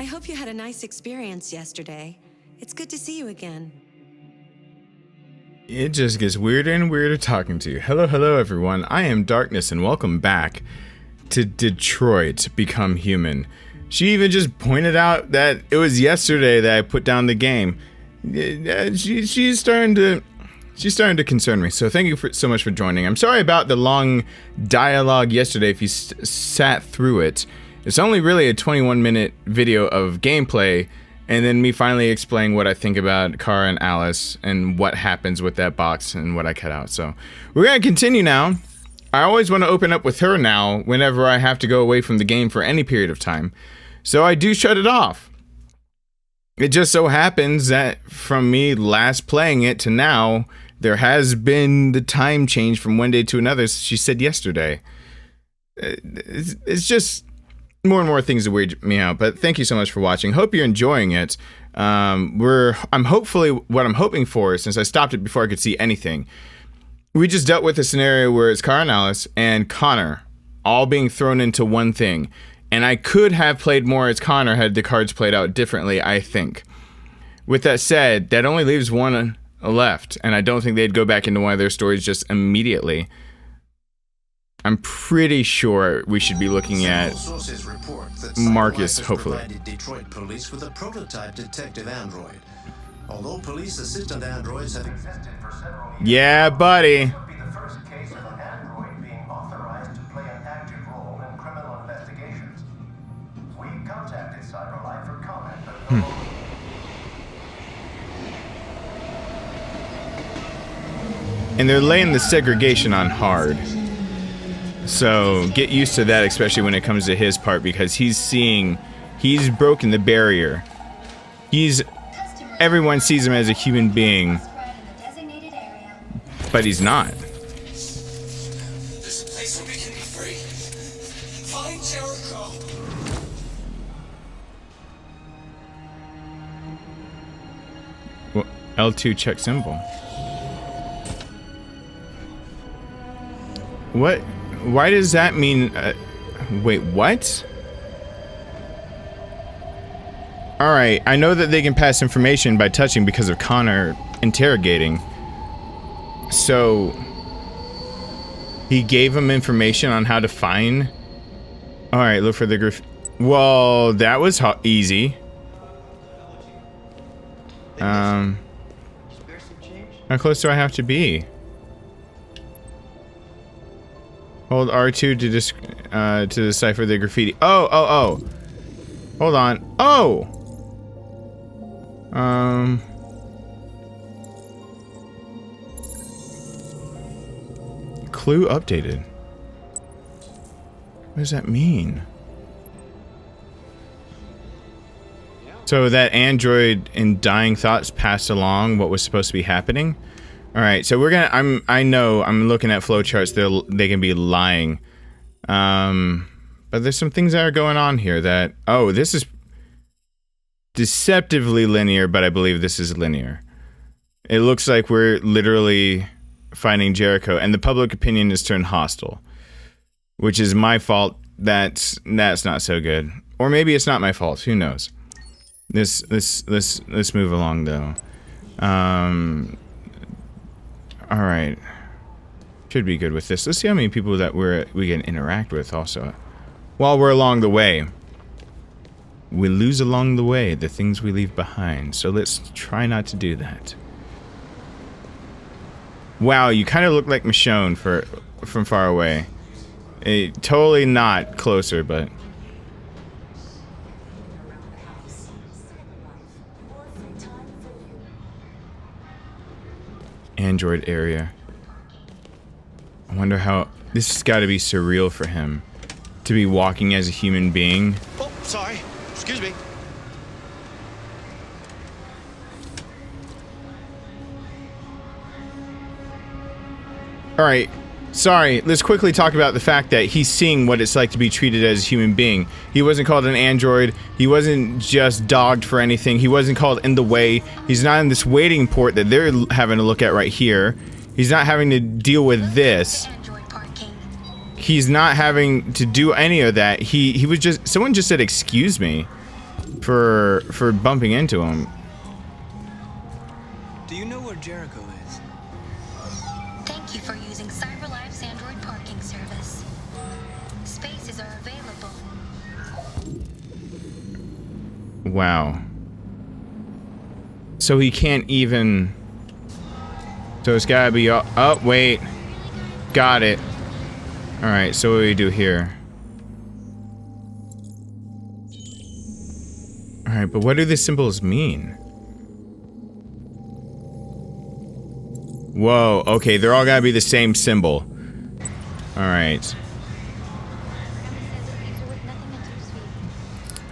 I hope you had a nice experience yesterday. It's good to see you again. It just gets weirder and weirder talking to you. Hello everyone. I am Darkness and welcome back to Detroit Become Human. She even just pointed out that it was yesterday that I put down the game. She's starting to concern me. So thank you so much for joining. I'm sorry about the long dialogue yesterday if you sat through it. It's only really a 21-minute video of gameplay, and then me finally explaining what I think about Kara and Alice and what happens with that box and what I cut out. So we're gonna continue now. I always want to open up with her now whenever I have to go away from the game for any period of time. So I do shut it off. It just so happens that from me last playing it to now, there has been the time change from one day to another. She said yesterday. It's just more and more things that weird me out, but thank you so much for watching. Hope you're enjoying it. I'm hopefully, what I'm hoping for, since I stopped it before I could see anything, we just dealt with a scenario where it's Kara and Alice and Connor all being thrown into one thing. And I could have played more as Connor had the cards played out differently, I think. With that said, that only leaves one left, and I don't think they'd go back into one of their stories just immediately. I'm pretty sure we should be looking at Markus, hopefully. Detroit police with a prototype detective android. Although police assistant androids have existed for several years, yeah, buddy. this would be the first case of an android being authorized to play an active role in criminal investigations. We contacted CyberLife for comment, but And they're laying the segregation on hard. So get used to that, especially when it comes to his part, because he's broken the barrier. Everyone sees him as a human being, but he's not. This place will be free. Find Jericho. Well, L2 check symbol. What? Why does that mean? Wait, what? Alright, I know that they can pass information by touching because of Connor interrogating. So, he gave him information on how to find? Alright, look for the graffiti. Well, that was easy. How close do I have to be? Hold R2 to decipher the graffiti. Oh. Hold on. Oh! Clue updated. What does that mean? So that android in dying thoughts passed along what was supposed to be happening? Alright, so we're gonna, I'm looking at flowcharts, they can be lying. But there's some things that are going on here that, oh, this is deceptively linear, but I believe this is linear. It looks like we're literally finding Jericho, and the public opinion is turned hostile. Which is my fault, that's not so good. Or maybe it's not my fault, who knows. Let's move along though. Alright. Should be good with this. Let's see how many people that we can interact with also. While we're along the way. We lose along the way the things we leave behind. So let's try not to do that. Wow, you kind of look like Michonne from far away. Totally not closer, but... Android area. I wonder how... This has got to be surreal for him. To be walking as a human being. Oh, sorry. Excuse me. Alright. Sorry, let's quickly talk about the fact that he's seeing what it's like to be treated as a human being. He wasn't called an android. He wasn't just dogged for anything. He wasn't called in the way. He's not in this waiting port that they're having to look at right here. He's not having to deal with this. He's not having to do any of that. He was just... Someone just said, excuse me. for bumping into him. Do you know where Jericho is? Thank you for using CyberLife's Android parking service. Spaces are available. Wow. So he can't even... So it's gotta be... Oh, wait. Got it. Alright, so what do we do here? Alright, but what do the symbols mean? Whoa, okay, they're all gotta be the same symbol. Alright.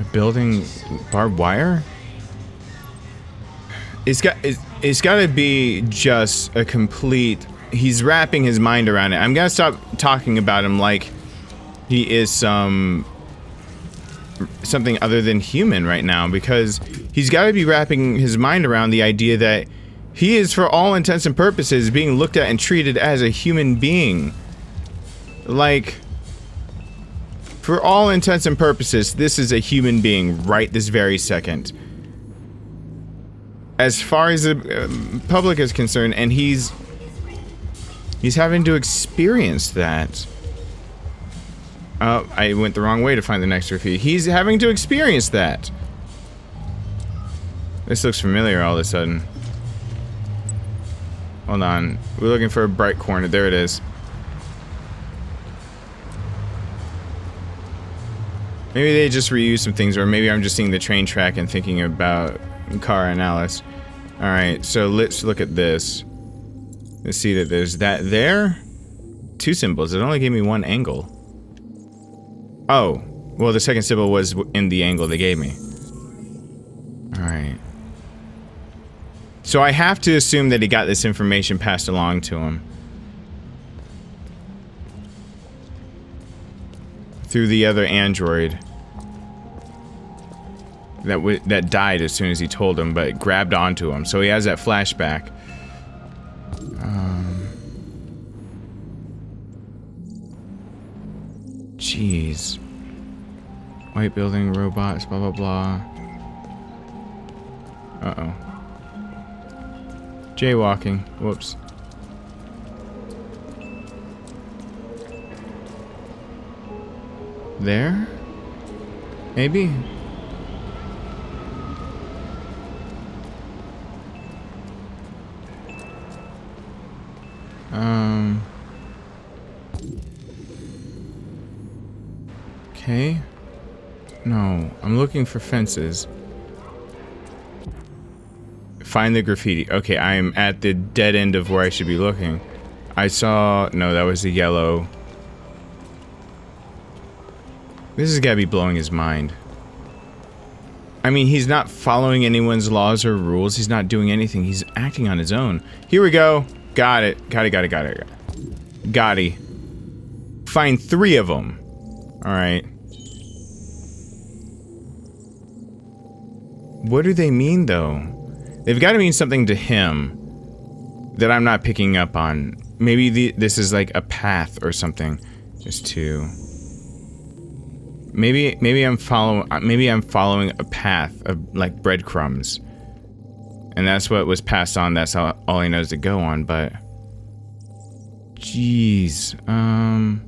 A building barbed wire? It's gotta be just a complete... He's wrapping his mind around it. I'm gonna stop talking about him like he is something other than human right now, because he's gotta be wrapping his mind around the idea that he is, for all intents and purposes, being looked at and treated as a human being. Like, for all intents and purposes, this is a human being right this very second. As far as the public is concerned, and he's having to experience that. Oh, I went the wrong way to find the next graffiti. He's having to experience that. This looks familiar all of a sudden. Hold on. We're looking for a bright corner. There it is. Maybe they just reused some things, or maybe I'm just seeing the train track and thinking about Kara and Alice. Alright, so let's look at this. Let's see that there's that there. Two symbols. It only gave me one angle. Oh. Well, the second symbol was in the angle they gave me. Alright. So I have to assume that he got this information passed along to him. Through the other android. That died as soon as he told him, but grabbed onto him. So he has that flashback. Jeez. White building, robots, blah, blah, blah. Uh-oh. Jaywalking. Whoops. There? Maybe? Okay. No, I'm looking for fences. Find the graffiti. Okay, I am at the dead end of where I should be looking. I saw... No, that was the yellow. This has got to be blowing his mind. I mean, he's not following anyone's laws or rules. He's not doing anything. He's acting on his own. Here we go. Got it. Got it. Find 3 of them. Alright. What do they mean, though? They've got to mean something to him that I'm not picking up on. Maybe this is like a path or something. Just 2. Maybe I'm following a path of like breadcrumbs. And that's what was passed on. That's all he knows to go on, but jeez. Come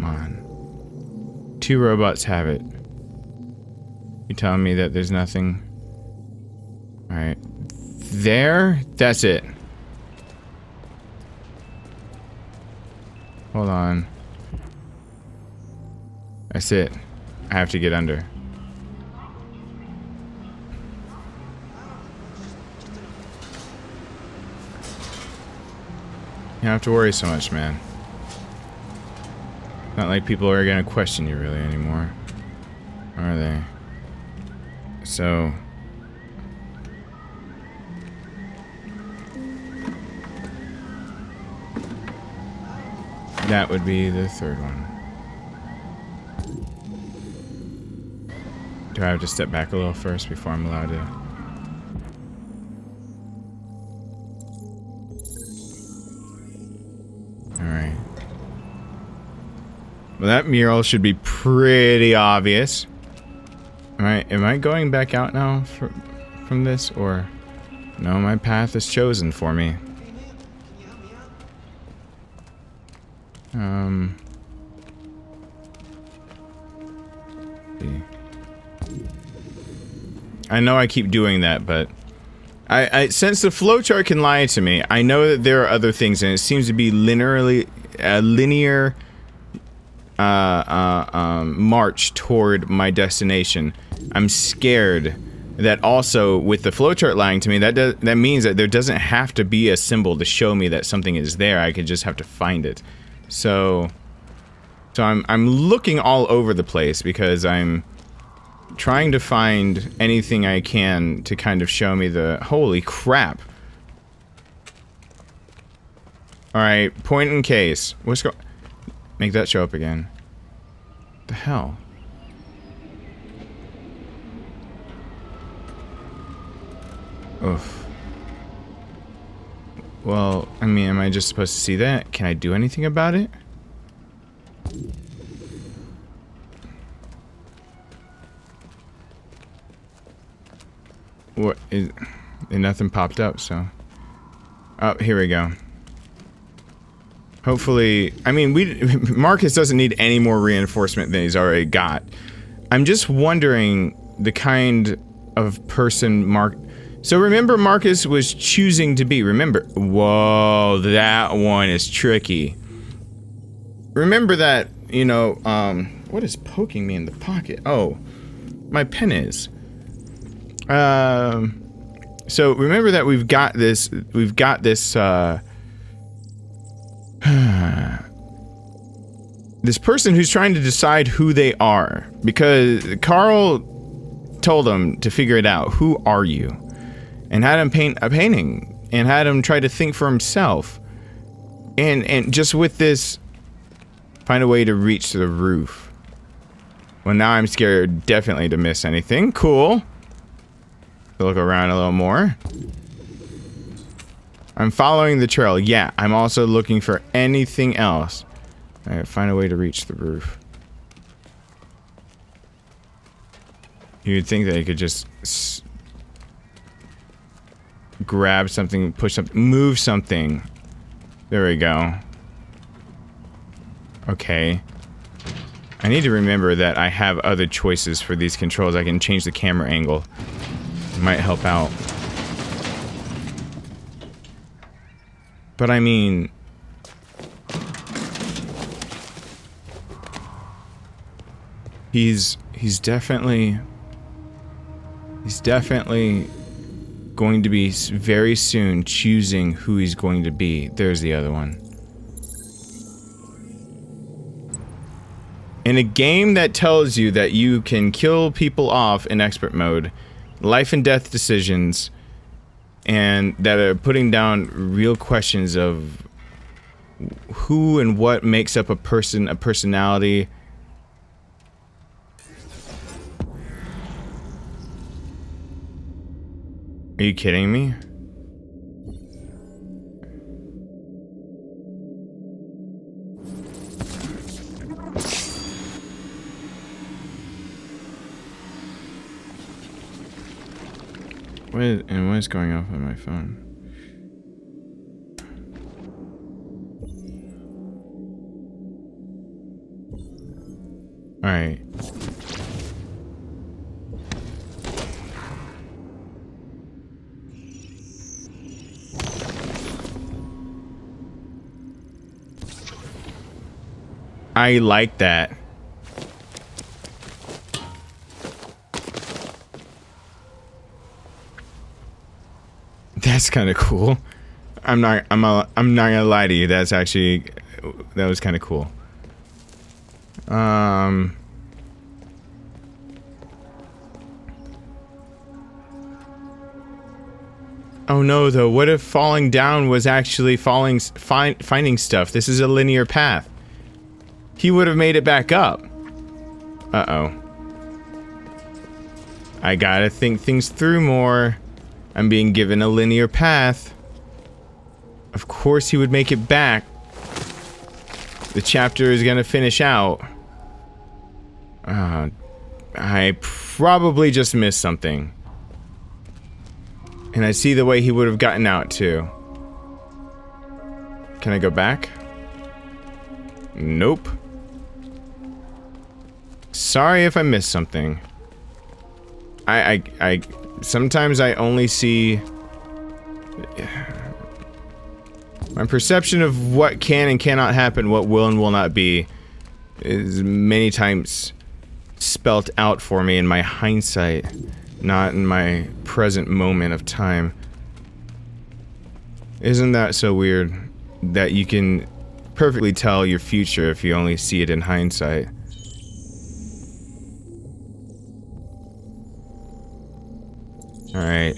on. 2 robots have it. You telling me that there's nothing? Alright. There? That's it. Hold on. That's it. I have to get under. You don't have to worry so much, man. Not like people are gonna question you really anymore. Are they? So... that would be the 3rd one. Do I have to step back a little first before I'm allowed to? Alright. Well, that mural should be pretty obvious. Am I going back out now from this, or no? My path is chosen for me. I know I keep doing that, but I since the flowchart can lie to me, I know that there are other things, and it seems to be linear march toward my destination. I'm scared that also with the flowchart lying to me, that means that there doesn't have to be a symbol to show me that something is there. I could just have to find it. So I'm looking all over the place because I'm trying to find anything I can to kind of show me the... Holy crap. Alright, point in case. Make that show up again. The hell? Oof. Well, I mean, am I just supposed to see that? Can I do anything about it? What is... And nothing popped up, so... Oh, here we go. Hopefully... I mean, Markus doesn't need any more reinforcement than he's already got. I'm just wondering the kind of person So remember Markus was choosing to be. Remember... Whoa, that one is tricky. Remember that, you know, what is poking me in the pocket? Oh, my pen is. So remember that we've got this this person who's trying to decide who they are, because Carl told him to figure it out. Who are you? And had him paint a painting and had him try to think for himself. And just with this, find a way to reach to the roof. Well, now I'm scared definitely to miss anything. Cool. Look around a little more. I'm following the trail. Yeah, I'm also looking for anything else. Alright, find a way to reach the roof. You'd think that you could just grab something, push something, move something. There we go. Okay. I need to remember that I have other choices for these controls. I can change the camera angle. Might help out. But I mean... He's definitely going to be very soon choosing who he's going to be. There's the other one. In a game that tells you that you can kill people off in expert mode, life and death decisions, and that are putting down real questions of who and what makes up a person, a personality. Are you kidding me? What is going off on my phone? All right. I like that. That's kind of cool. I'm not gonna lie to you. That was kind of cool. Oh no, though. What if falling down was actually finding stuff? This is a linear path. He would have made it back up. Uh-oh. I gotta think things through more. I'm being given a linear path. Of course he would make it back. the chapter is gonna finish out. I probably just missed something. And I see the way he would have gotten out too. Can I go back? Nope. Sorry if I missed something. I sometimes I only see my perception of what can and cannot happen, what will and will not be, is many times spelt out for me in my hindsight, not in my present moment of time. Isn't that so weird that you can perfectly tell your future if you only see it in hindsight? Alright.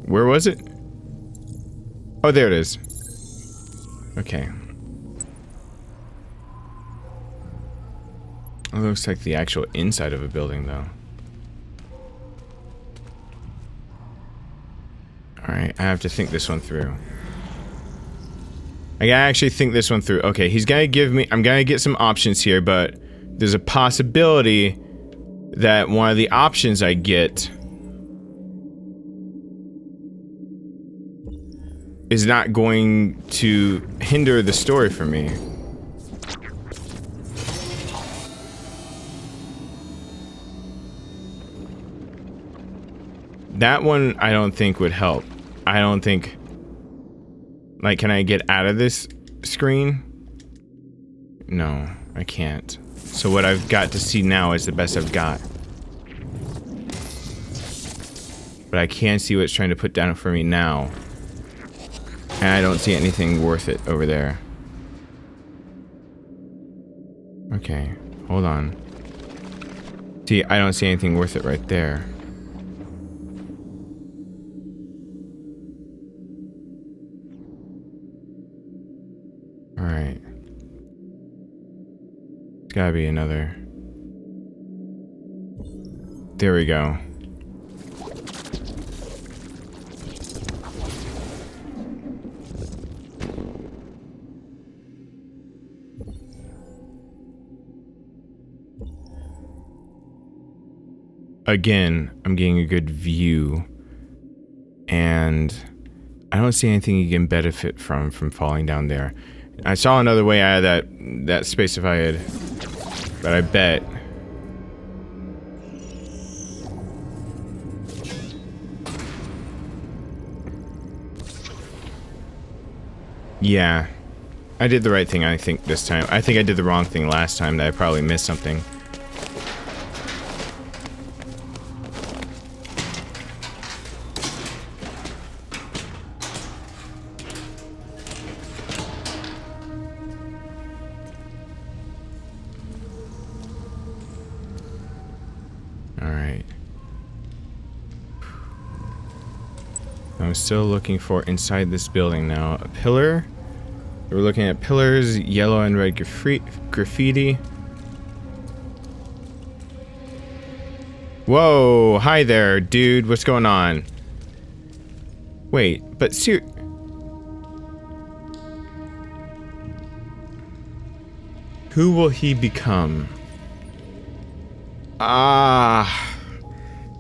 Where was it? Oh, there it is. Okay. It looks like the actual inside of a building, though. Alright, I have to think this one through. I gotta actually think this one through. Okay, he's gonna give me... I'm gonna get some options here, but there's a possibility that one of the options I get is not going to hinder the story for me. That one I don't think would help. I don't think... Like, can I get out of this screen? No, I can't. So what I've got to see now is the best I've got. But I can see what it's trying to put down for me now. And I don't see anything worth it over there. Okay, hold on. See, I don't see anything worth it right there. Alright. It's gotta be another. There we go. Again, I'm getting a good view, and I don't see anything you can benefit from falling down there. I saw another way out of that space if I had, but I bet. Yeah, I did the right thing, I think, this time. I think I did the wrong thing last time, that I probably missed something. I'm still looking for inside this building now. A pillar. We're looking at pillars, yellow and red graffiti. Whoa, hi there, dude. What's going on? Wait, but who will he become?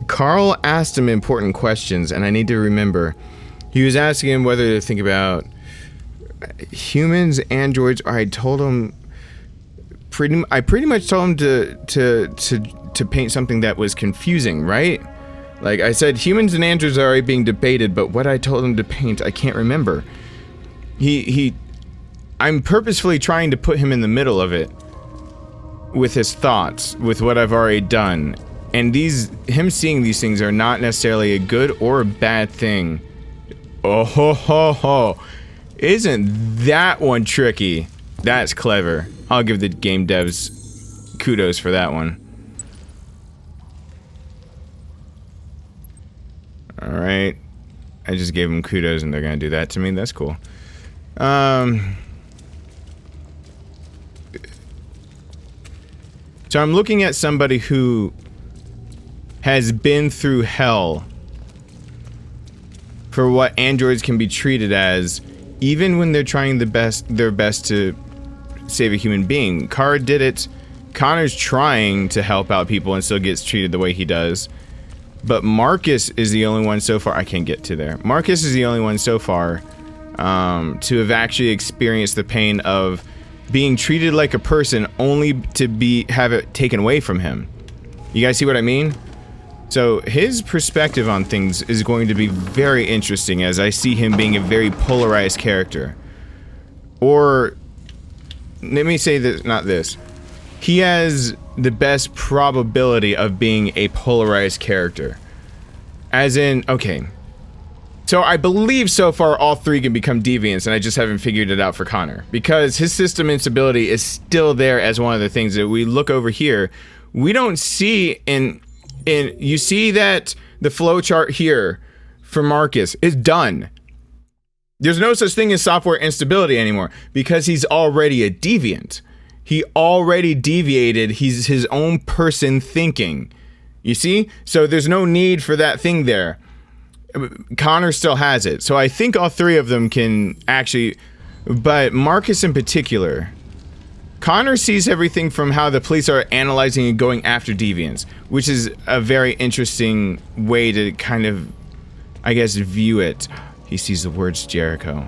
Carl asked him important questions, and I need to remember. He was asking him whether to think about humans, androids. I told him I pretty much told him to paint something that was confusing, right? Like I said, humans and androids are already being debated, but what I told him to paint, I can't remember. I'm purposefully trying to put him in the middle of it with his thoughts, with what I've already done. And him seeing these things are not necessarily a good or a bad thing. Oh ho ho ho. Isn't that one tricky? That's clever. I'll give the game devs kudos for that one. Alright. I just gave them kudos and they're gonna do that to me. That's cool. So I'm looking at somebody who has been through hell for what androids can be treated as even when they're trying their best to save a human being. Kara did it. Connor's trying to help out people and still gets treated the way he does. But Markus is the only one so far. I can't get to there. Markus is the only one so far to have actually experienced the pain of being treated like a person only to have it taken away from him. You guys see what I mean? So his perspective on things is going to be very interesting, as I see him being a very polarized character. Or let me say this, not this. He has the best probability of being a polarized character. As in, okay. So I believe so far all three can become deviants, and I just haven't figured it out for Connor. Because his system instability is still there as one of the things that we look over here. We don't see you see that the flowchart here for Markus is done. There's no such thing as software instability anymore because he's already a deviant. He already deviated. He's his own person thinking. You see? So there's no need for that thing there. Connor still has it. So I think all three of them can actually, but Markus in particular, Connor sees everything from how the police are analyzing and going after deviants, which is a very interesting way to kind of, I guess, view it. He sees the words Jericho.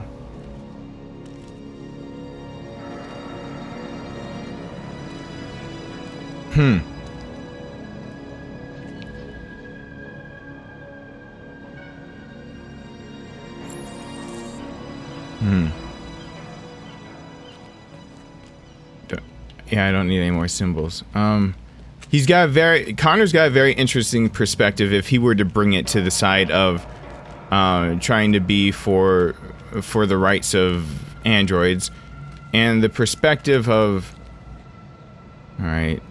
Yeah, I don't need any more symbols. Connor's got a very interesting perspective if he were to bring it to the side of trying to be for the rights of androids, and the perspective of, all right,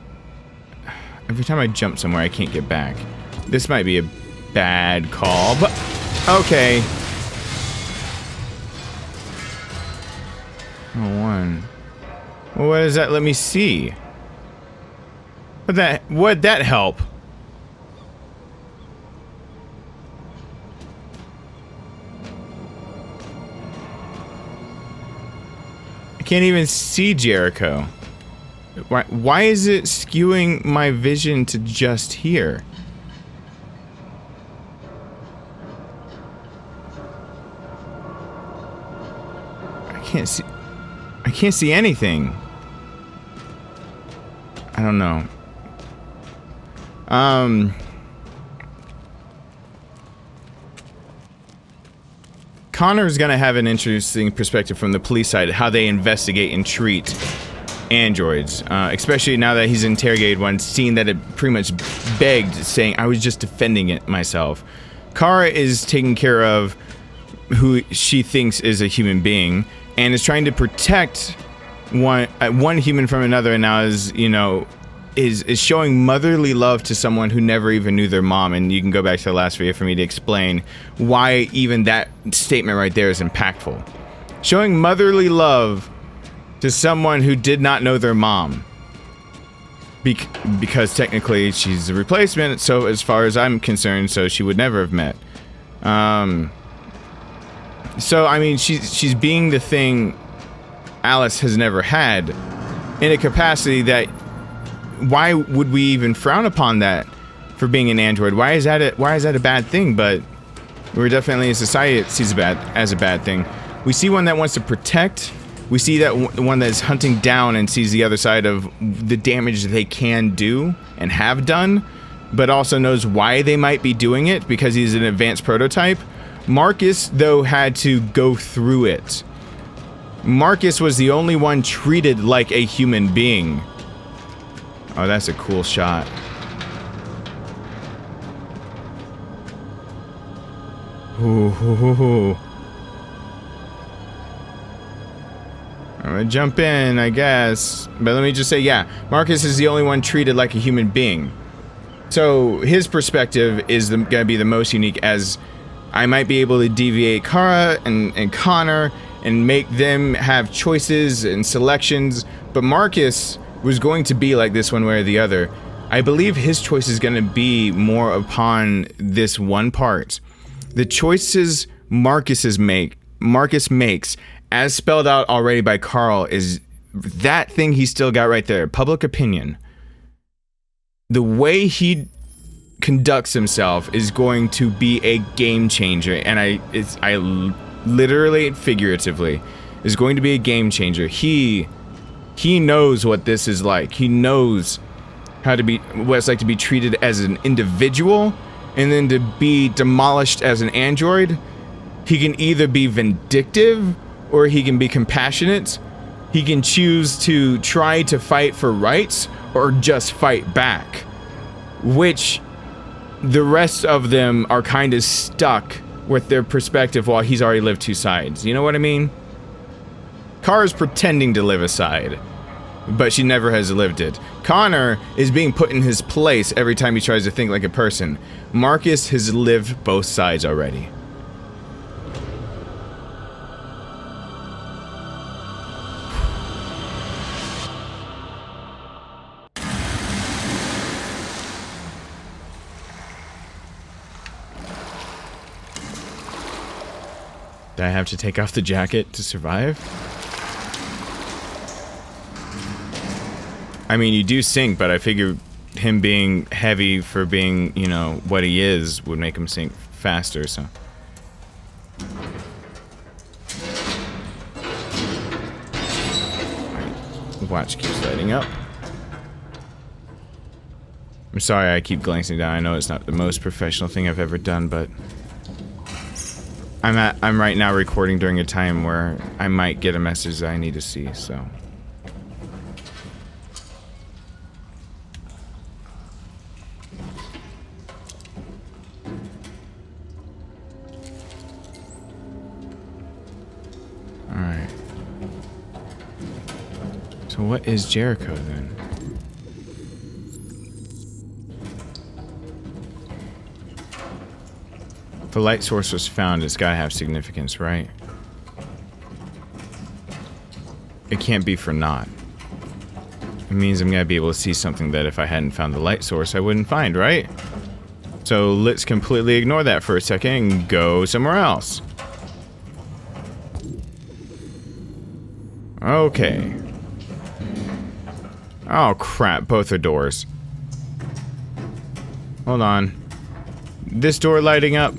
every time I jump somewhere I can't get back. This might be a bad call, but okay. Oh, one. Well, what does that let me see? What'd that help? I can't even see Jericho. Why is it skewing my vision to just here? I can't see anything. I don't know. Connor's gonna have an interesting perspective from the police side, how they investigate and treat androids, especially now that he's interrogated one, seeing that it pretty much begged, saying, I was just defending it myself. Kara is taking care of who she thinks is a human being, and is trying to protect one human from another, and now is, you know, is showing motherly love to someone who never even knew their mom. And you can go back to the last video for me to explain why even that statement right there is impactful. Showing motherly love to someone who did not know their mom. Because technically she's a replacement, so as far as I'm concerned, so she would never have met. So, I mean, she's being the thing Alice has never had in a capacity that, why would we even frown upon that for being an android? Why is that a bad thing? But we're definitely a society that sees it as a bad thing. We see one that wants to protect. We see that one that is hunting down and sees the other side of the damage they can do and have done, but also knows why they might be doing it because he's an advanced prototype. Markus, though, had to go through it. Markus was the only one treated like a human being. Oh, that's a cool shot. Ooh. I'm gonna jump in, I guess. But let me just say, yeah, Markus is the only one treated like a human being. So his perspective is gonna be the most unique, as I might be able to deviate Kara and Connor and make them have choices and selections, but Markus was going to be like this one way or the other. I believe his choice is going to be more upon this one part. The choices Markus's make Markus makes, as spelled out already by Carl, is that thing he still got right there, public opinion. The way he conducts himself is going to be a game changer, and I literally, figuratively, is going to be a game changer. He knows what this is like. He knows how to be, what it's like to be treated as an individual, and then to be demolished as an android. He can either be vindictive, or he can be compassionate. He can choose to try to fight for rights, or just fight back. Which the rest of them are kind of stuck with their perspective while he's already lived two sides. You know what I mean? Kara's pretending to live a side, but she never has lived it. Connor is being put in his place every time he tries to think like a person. Markus has lived both sides already. Do I have to take off the jacket to survive? I mean, you do sink, but I figure him being heavy for being, you know, what he is would make him sink faster, so. Alright, watch keeps lighting up. I'm sorry I keep glancing down. I know it's not the most professional thing I've ever done, but I'm right now recording during a time where I might get a message that I need to see, so. Alright. So what is Jericho then? If a light source was found, it's gotta have significance, right? It can't be for naught. It means I'm gonna be able to see something that if I hadn't found the light source, I wouldn't find, right? So let's completely ignore that for a second and go somewhere else. Okay. Oh crap, both are doors. Hold on. This door lighting up.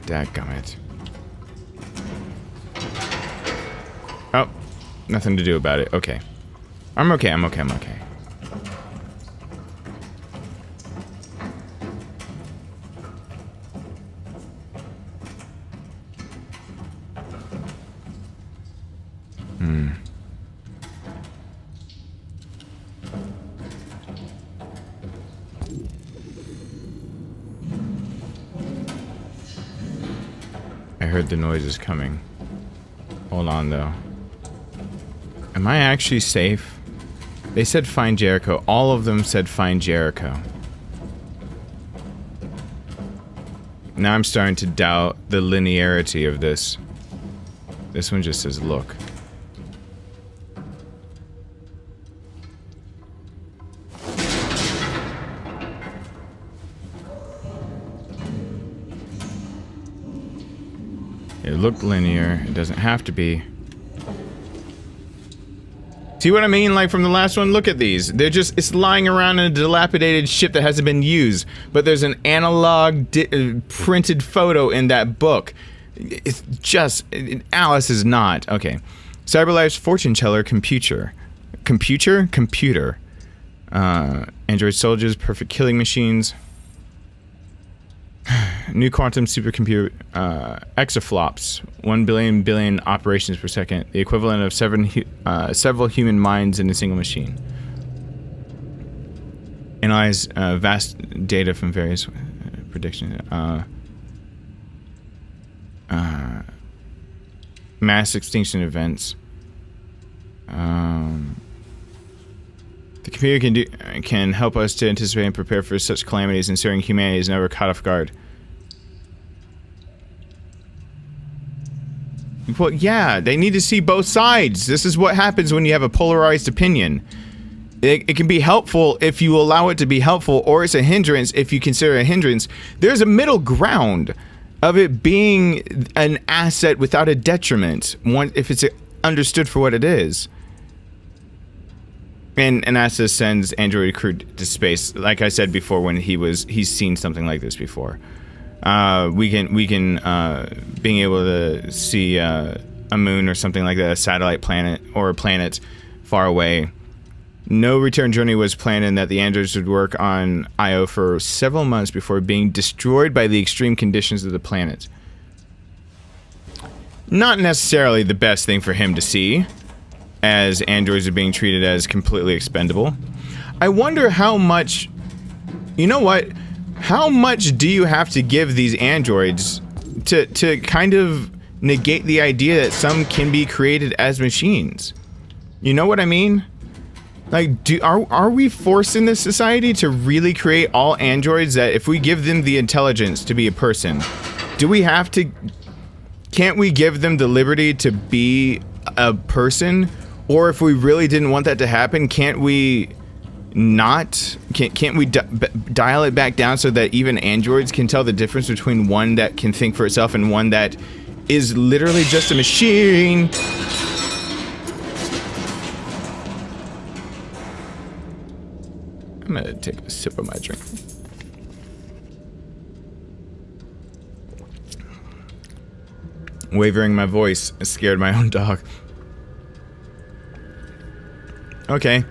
Dadgummit. Oh, nothing to do about it. Okay. I'm okay, I'm okay, I'm okay. I heard the noises coming. Hold on, though. Am I actually safe? They said find Jericho. All of them said find Jericho. Now I'm starting to doubt the linearity of this. This one just says look. It looked linear. It doesn't have to be. See what I mean? Like from the last one, look at these. They're just, it's lying around in a dilapidated ship that hasn't been used. But there's an analog printed photo in that book. It's just, Alice is not. Okay. CyberLife's fortune teller computer. Computer. Android soldiers, perfect killing machines. New quantum supercomputer, exaflops, 1 billion operations per second, the equivalent of several human minds in a single machine. Analyze vast data from various predictions. Mass extinction events. The computer can help us to anticipate and prepare for such calamities, ensuring humanity is never caught off guard. Well, yeah, they need to see both sides. This is what happens when you have a polarized opinion. It can be helpful if you allow it to be helpful, or it's a hindrance if you consider it a hindrance. There's a middle ground. of it being an asset without a detriment, if it's understood for what it is. And NASA sends android crew to space. Like I said before, when he's seen something like this before. We can being able to see a moon or something like that, a satellite planet or a planet far away. No return journey was planned, and that the androids would work on Io for several months before being destroyed by the extreme conditions of the planet. Not necessarily the best thing for him to see, as androids are being treated as completely expendable. I wonder how much... You know what? How much do you have to give these androids to kind of negate the idea that some can be created as machines? You know what I mean? Like, are we forced in this society to really create all androids that if we give them the intelligence to be a person, do we have to... Can't we give them the liberty to be a person? Or if we really didn't want that to happen, can't we not... Can't we dial it back down so that even androids can tell the difference between one that can think for itself and one that is literally just a machine? I'm gonna take a sip of my drink. Wavering my voice scared my own dog. Okay.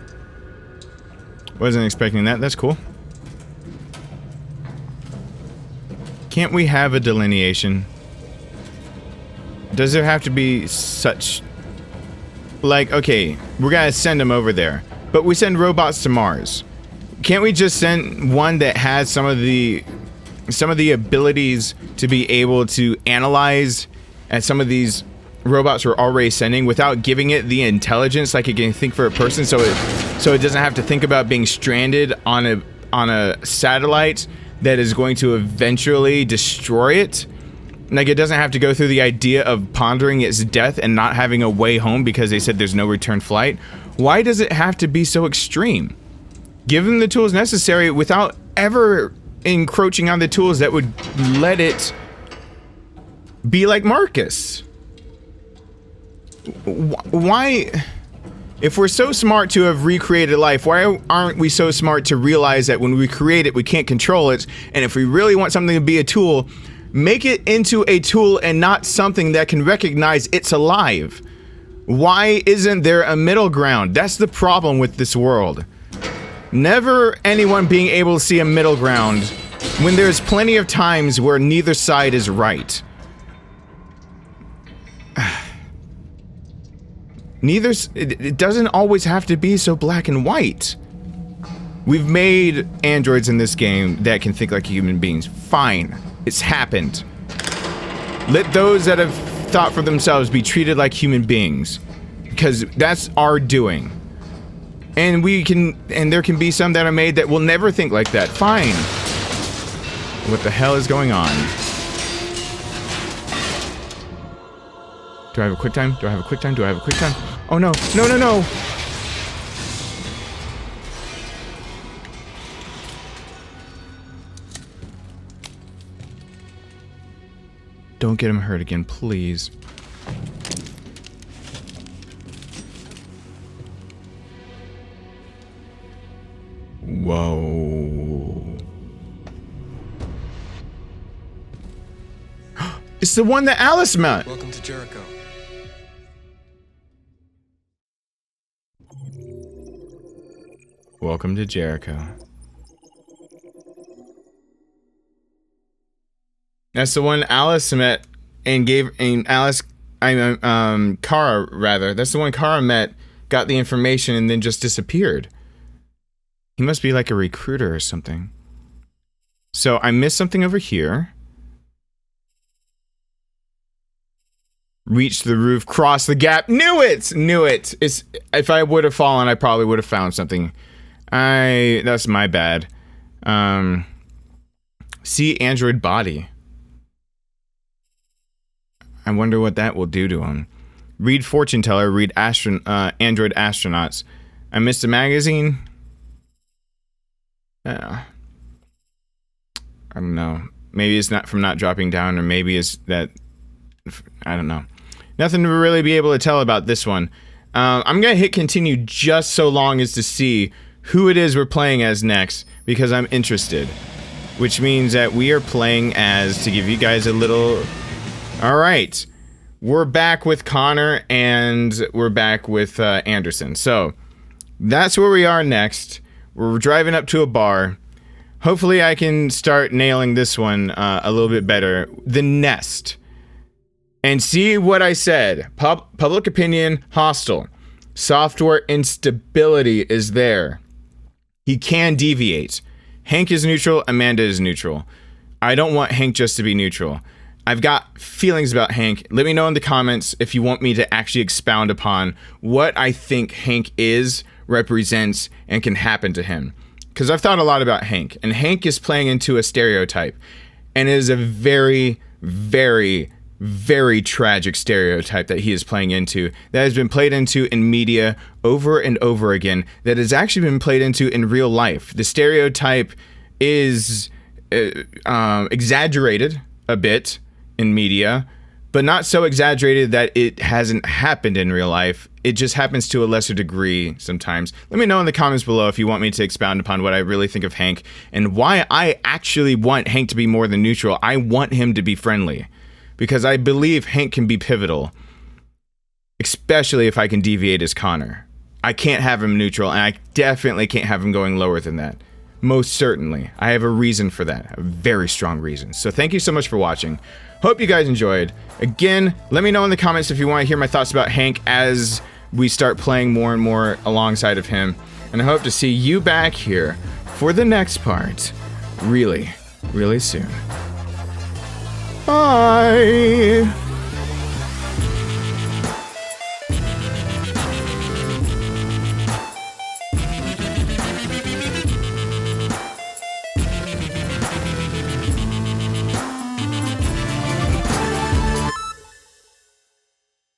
Wasn't expecting that. That's cool. Can't we have a delineation? Does there have to be such... Like, okay, we're gonna send them over there, but we send robots to Mars. Can't we just send one that has some of the abilities to be able to analyze, as some of these robots are already sending, without giving it the intelligence like it can think for a person, so it doesn't have to think about being stranded on a satellite that is going to eventually destroy it? Like, it doesn't have to go through the idea of pondering its death and not having a way home because they said there's no return flight. Why does it have to be so extreme? Give them the tools necessary without ever encroaching on the tools that would let it be like Markus. Why, if we're so smart to have recreated life, why aren't we so smart to realize that when we create it, we can't control it, and if we really want something to be a tool, make it into a tool and not something that can recognize it's alive? Why isn't there a middle ground? That's the problem with this world. Never anyone being able to see a middle ground when there's plenty of times where neither side is right. It doesn't always have to be so black and white. We've made androids in this game that can think like human beings. Fine. It's happened. Let those that have thought for themselves be treated like human beings, because that's our doing. And there can be some that are made that will never think like that. Fine. What the hell is going on? Do I have a quick time? Do I have a quick time? Do I have a quick time? Oh no. No, no, no! Don't get him hurt again, please. Whoa. It's the one that Alice met! Welcome to Jericho. Welcome to Jericho. That's the one Alice met and Kara rather. That's the one Kara met, got the information, and then just disappeared. He must be like a recruiter or something. So I missed something over here. Reach the roof, cross the gap. Knew it! Knew it! If I would have fallen, I probably would have found something. That's my bad. See android body. I wonder what that will do to him. Read fortune teller, read android astronauts. I missed a magazine. I don't know. Maybe it's not from not dropping down, or maybe it's that, I don't know. Nothing to really be able to tell about this one. I'm gonna hit continue just so long as to see who it is we're playing as next, because I'm interested. Which means that we are playing as, to give you guys a little... Alright, we're back with Connor, and we're back with Anderson. So, that's where we are next. We're driving up to a bar. Hopefully I can start nailing this one a little bit better. The Nest. And see what I said. Public opinion, hostile. Software instability is there. He can deviate. Hank is neutral, Amanda is neutral. I don't want Hank just to be neutral. I've got feelings about Hank. Let me know in the comments if you want me to actually expound upon what I think Hank is, represents, and can happen to him. Because I've thought a lot about Hank, and Hank is playing into a stereotype. And it is a very, very, very tragic stereotype that he is playing into, that has been played into in media over and over again, that has actually been played into in real life. The stereotype is exaggerated a bit in media, but not so exaggerated that it hasn't happened in real life. It just happens to a lesser degree sometimes. Let me know in the comments below if you want me to expound upon what I really think of Hank, and why I actually want Hank to be more than neutral. I want him to be friendly. Because I believe Hank can be pivotal, especially if I can deviate as Connor. I can't have him neutral, and I definitely can't have him going lower than that. Most certainly. I have a reason for that, a very strong reason. So thank you so much for watching. Hope you guys enjoyed. Again, let me know in the comments if you want to hear my thoughts about Hank as we start playing more and more alongside of him. And I hope to see you back here for the next part really, really soon. Bye!